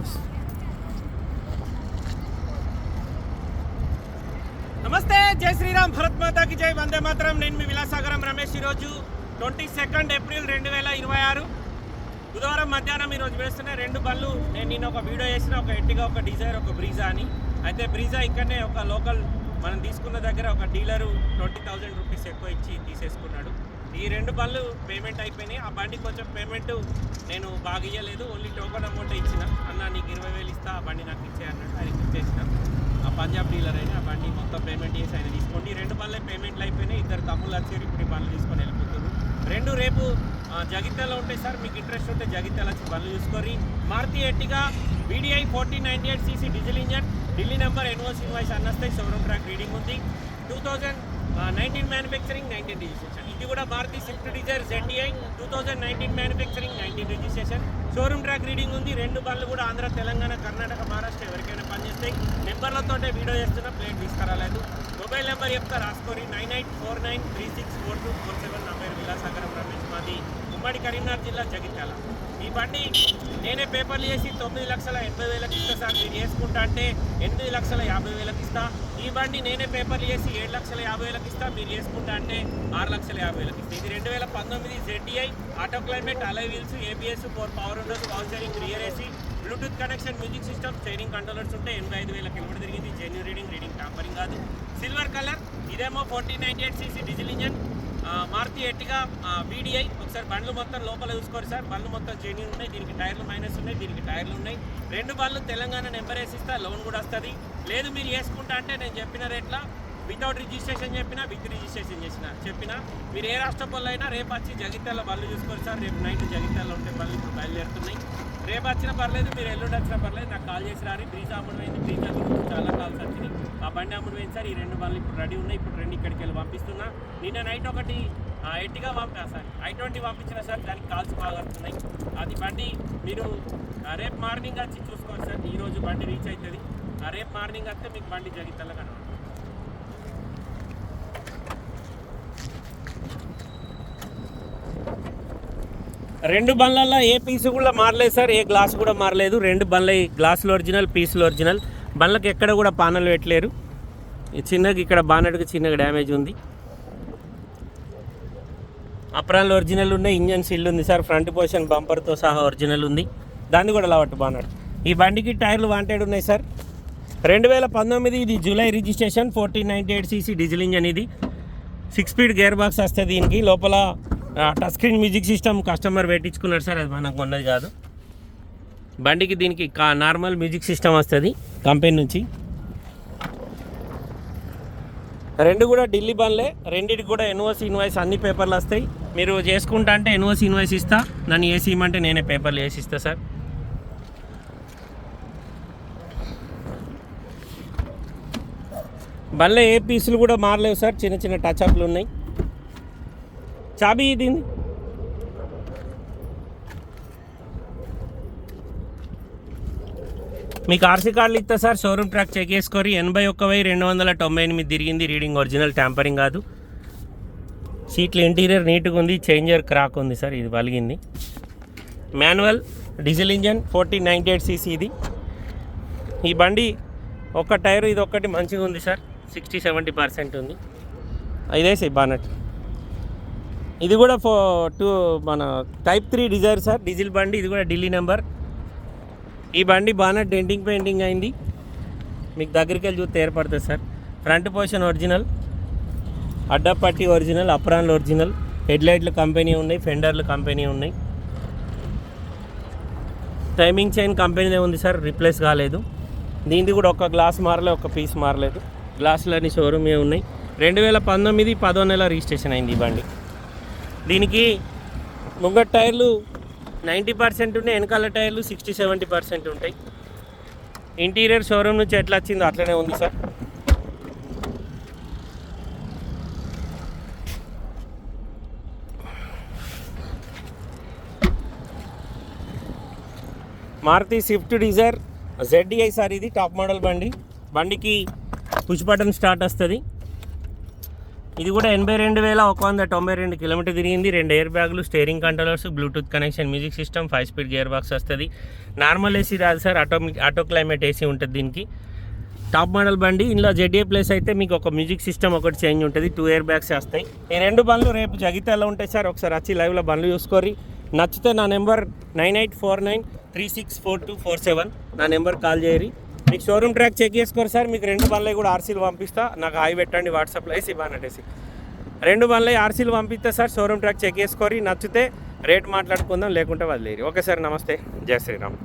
Videos. నమస్తే, జై శ్రీరామ్, భరత్ మాతాకి జై, వందే మాతరం. నేను మీ విలాసాగరం రమేష్. ఈరోజు 22 ఏప్రిల్ 2026 బుధవారం మధ్యాహ్నం ఈరోజు వేస్తున్న 2 బండ్లు. నేను నిన్న ఒక వీడియో చేసిన, ఒక ఎట్టిగా, ఒక డిజైర్, ఒక బ్రీజా అని. అయితే బ్రీజా ఇక్కడనే ఒక లోకల్ మనం తీసుకున్న దగ్గర ఒక డీలరు 20,000 రూపీస్ ఎక్కువ ఇచ్చి తీసేసుకున్నాడు. ఈ 2 బండ్లు పేమెంట్ అయిపోయినాయి. ఆ బండి కొంచెం పేమెంట్ నేను బాగా ఇవ్వలేదు, ఓన్లీ టోకన్ అమౌంట్ ఇచ్చిన. అన్న నీకు 20,000 ఇస్తా, ఆ బండి నాకు ఇచ్చే అన్నాడు. ఆయనకి ఇచ్చేసిన. ఆ పంజాబ్ డీలర్ అయినా ఆ బండి మొత్తం పేమెంట్ చేసి ఆయన తీసుకోండి. 2 బండ్లే పేమెంట్లు అయిపోయినాయి. 2 తమ్ముళ్ళు వచ్చారు, ఇప్పుడు ఈ బండ్లు తీసుకొని వెళ్ళిపోతున్నారు. 2 రేపు జగిత్యాలలో ఉంటాయి సార్. మీకు ఇంట్రెస్ట్ ఉంటే జగిత్యాల వచ్చి బండ్లు చూసుకొని. Maruti Ertiga VDI 1498cc diesel engine, Delhi number, NOC invoice అన్నస్తాయి. షోరూమ్ ట్రాక్ రీడింగ్ ఉంది. 2019 మ్యానుఫ్యాక్చరింగ్, 19 రిజిస్ట్రేషన్. ఇది కూడా Maruti Swift Dzire ZDI 2019 manufacturing, 19 registration. Showroom track reading ఉంది. 2 బండ్లు కూడా ఆంధ్ర, తెలంగాణ, కర్ణాటక, మహారాష్ట్ర ఎవరికైనా పనిచేస్తాయి. నెంబర్లతోటే వీడియో చేస్తున్నా, ప్లేట్ తీసుకురాలేదు. మొబైల్ నెంబర్ చెప్తా రాసుకోరి, 9849364247. నా పేరు విలాసాగరం రమేష్, మాది ఉమ్మడి కరీంనగర్ జిల్లా, జగిత్యాల. ఈ బండి నేనే పేపర్లు చేసి 9,80,000 ఇస్తా సార్. మీరు వేసుకుంటా అంటే 8,50,000 ఇస్తా. ఈ బండి నేనే పేపర్లు చేసి 7,50,000 ఇస్తా. మీరు వేసుకుంటా అంటే 6,50,000 ఇస్తా. ఇది 2019 ZDI, auto climate, alloy wheels, ABS, 4 power windows, power steering, rear AC, Bluetooth connection, music system, steering controllers ఉంటాయి. 85,000 కిలోమీటర్ తిరిగింది. జెన్యూ రీడింగ్ టాంపరింగ్ కాదు. Silver colour. ఇదేమో 1498cc diesel engine Maruti Ertiga VDI. ఒకసారి బండ్లు మొత్తం లోపల చూసుకోరు సార్. బండ్లు మొత్తం జెన్యూన్ ఉన్నాయి. దీనికి టైర్లు మైనస్ ఉన్నాయి, దీనికి టైర్లు ఉన్నాయి. 2 బండ్లు తెలంగాణ నెంబర్ వేసి ఇస్తా, లోన్ కూడా వస్తుంది. లేదు మీరు వేసుకుంటా అంటే నేను చెప్పిన రేట్ల వితౌట్ రిజిస్ట్రేషన్ చెప్పినా, విత్ రిజిస్ట్రేషన్ చెప్పినా మీరు ఏ రాష్ట్ర పనులు అయినా రేపు వచ్చి జగిత్యాల బండ్లు చూసుకోరు సార్. రేపు నైట్ జగిత్యాలలో ఉంటే బండ్లు ఇప్పుడు బయలుదేరుతున్నాయి. రేపు వచ్చినా పర్లేదు, మీరు ఎల్లుండి వచ్చినా పర్లేదు, నాకు కాల్ చేసి రాని. బ్రీజా అమ్ముడు పోయింది, బ్రీజా గురించి చాలా కాల్స్ వచ్చినాయి. ఆ బండి అమ్ముడు పోయింది సార్. ఈ 2 బండ్లు ఇప్పుడు రెడీ ఉన్నాయి. ఇప్పుడు 2 ఇక్కడికి వెళ్ళి పంపిస్తున్నా. నిన్న నైట్ ఒకటి ఎట్టిగా సార్ i20 పంపించిన సార్. దానికి కాల్స్ బాగా వస్తున్నాయి. అది బండి మీరు రేపు మార్నింగ్ వచ్చి చూసుకోండి సార్. ఈరోజు బండి రీచ్ అవుతుంది. రేపు మార్నింగ్ వస్తే మీకు బండి జగిత్యాల కనబడుతుంది. 2 బండ్లలో ఏ పీసు కూడా మారలేదు సార్, ఏ గ్లాస్ కూడా మారలేదు. 2 బండ్ల గ్లాసులు ఒరిజినల్, పీసులు ఒరిజినల్. బండ్లకు ఎక్కడ కూడా పానలు పెట్టలేరు. చిన్నగా ఇక్కడ బానెట్కి చిన్నగా డ్యామేజ్ ఉంది. అప్రాన్లు ఒరిజినల్ ఉన్నాయి. ఇంజన్ సీల్ ఉంది సార్. ఫ్రంట్ పొజిషన్ బంపర్తో సహా ఒరిజినల్ ఉంది. దాన్ని కూడా లావట్టు బానట్. ఈ బండికి టైర్లు వాంటెడ్ ఉన్నాయి సార్. 2019 ఇది July registration, 1498cc diesel engine. ఇది 6 స్పీడ్ గేర్ బాక్స్ వస్తుంది. దీనికి లోపల touch screen music system customer పెట్టించుకున్నాడు సార్. అది మనకు ఉన్నది కాదు. బండికి దీనికి నార్మల్ మ్యూజిక్ సిస్టమ్ వస్తుంది కంపెనీ నుంచి. 2 కూడా ఢిల్లీ బండ్లే. 2టికి కూడా NOC ఇన్వాయిస్ అన్ని పేపర్లు వస్తాయి. మీరు చేసుకుంటా అంటే NOC ఇన్వాయిస్ ఇస్తా. నన్ను ఏసీ ఇమ్మంటే నేనే పేపర్లు వేసి ఇస్తా సార్. బండ్లో ఏ పీసులు కూడా మారలేవు సార్. చిన్న చిన్న టచ్అప్లు ఉన్నాయి. చాబీ దీన్ని మీకు RC కార్డులు ఇస్తా సార్. షోరూమ్ ట్రాక్ చెక్ చేసుకొని 81,298 తిరిగింది. రీడింగ్ ఒరిజినల్, ట్యాంపరింగ్ కాదు. సీట్లు ఇంటీరియర్ నీట్గా ఉంది. చేంజర్ క్రాక్ ఉంది సార్, ఇది పలిగింది. మాన్యువల్ డీజిల్ ఇంజన్, 1498cc ఇది. ఈ బండి ఒక టైరు ఇది ఒక్కటి మంచిగా ఉంది సార్. 60-70% ఉంది. ఇదేసి బానట్. ఇది కూడా మన టైప్ 3 డిజైర్ సార్, డీజిల్ బండి. ఇది కూడా ఢిల్లీ నెంబర్. ఈ బండి బానట్ డెంటింగ్ పెయింటింగ్ అయింది. మీకు దగ్గరికి వెళ్ళి చూస్తే ఏర్పడుతుంది సార్. ఫ్రంట్ పొజిషన్ ఒరిజినల్, అడ్డపట్టి ఒరిజినల్, అప్రాన్లు ఒరిజినల్, హెడ్లైట్లు కంపెనీ ఉన్నాయి, ఫెండర్లు కంపెనీ ఉన్నాయి. టైమింగ్ చైన్ కంపెనీనే ఉంది సార్, రీప్లేస్ కాలేదు. దీనిది కూడా ఒక గ్లాస్ మారలేదు, ఒక పీస్ మారలేదు. గ్లాసులన్నీ షోరూమే ఉన్నాయి. 2019 10వ నెల రిజిస్ట్రేషన్ అయింది ఈ బండి. దీనికి ముంగట టైర్లు 90% ఉన్నాయి, వెనకాల టైర్లు 60-70% ఉంటాయి. ఇంటీరియర్ షోరూమ్ నుంచి ఎట్లా వచ్చిందో అట్లనే ఉంది sir. Maruti Swift Dzire ZDI sir. ఇది టాప్ మోడల్ బండి. బండికి పుష్ బటన్ స్టార్ట్ వస్తుంది. ఇది కూడా 82,192 కిలోమీటర్ తిరిగింది. 2 ఎయిర్ బ్యాగులు, steering controllers, Bluetooth connection, music system, 5 speed gear box వస్తుంది. నార్మల్ ఏసీ రాదు సార్, ఆటో క్లైమేట్ ఏసీ ఉంటుంది దీనికి. టాప్ మోడల్ బండి. ఇందులో జెడ్ఏ ప్లస్ అయితే మీకు ఒక మ్యూజిక్ సిస్టమ్ ఒకటి చేంజ్ ఉంటుంది. 2 ఎయిర్ బ్యాగ్స్ వస్తాయి. ఈ 2 బండ్లు రేపు జగిత్యాలలో ఉంటాయి సార్. ఒకసారి వచ్చి లైవ్లో బండ్లు చూసుకోరి. నచ్చితే నా నెంబర్ 9849364247 నా నెంబర్ కాల్ చేయరి. మీకు షోరూమ్ ట్రాక్ చెక్ చేసుకోరు సార్. మీకు 2 బండ్లు కూడా ఆర్సీలు పంపిస్తా. నాకు హాయ్ పెట్టండి వాట్సాప్లో వేసి బానట్టేసి 2 బండ్లు ఆర్సీలు పంపిస్తా సార్. షోరూమ్ ట్రాక్ చెక్ చేసుకోరి. నచ్చితే రేట్ మాట్లాడుకుందాం, లేకుంటే వదిలేరు. ఓకే సార్, నమస్తే, జై శ్రీరామ్.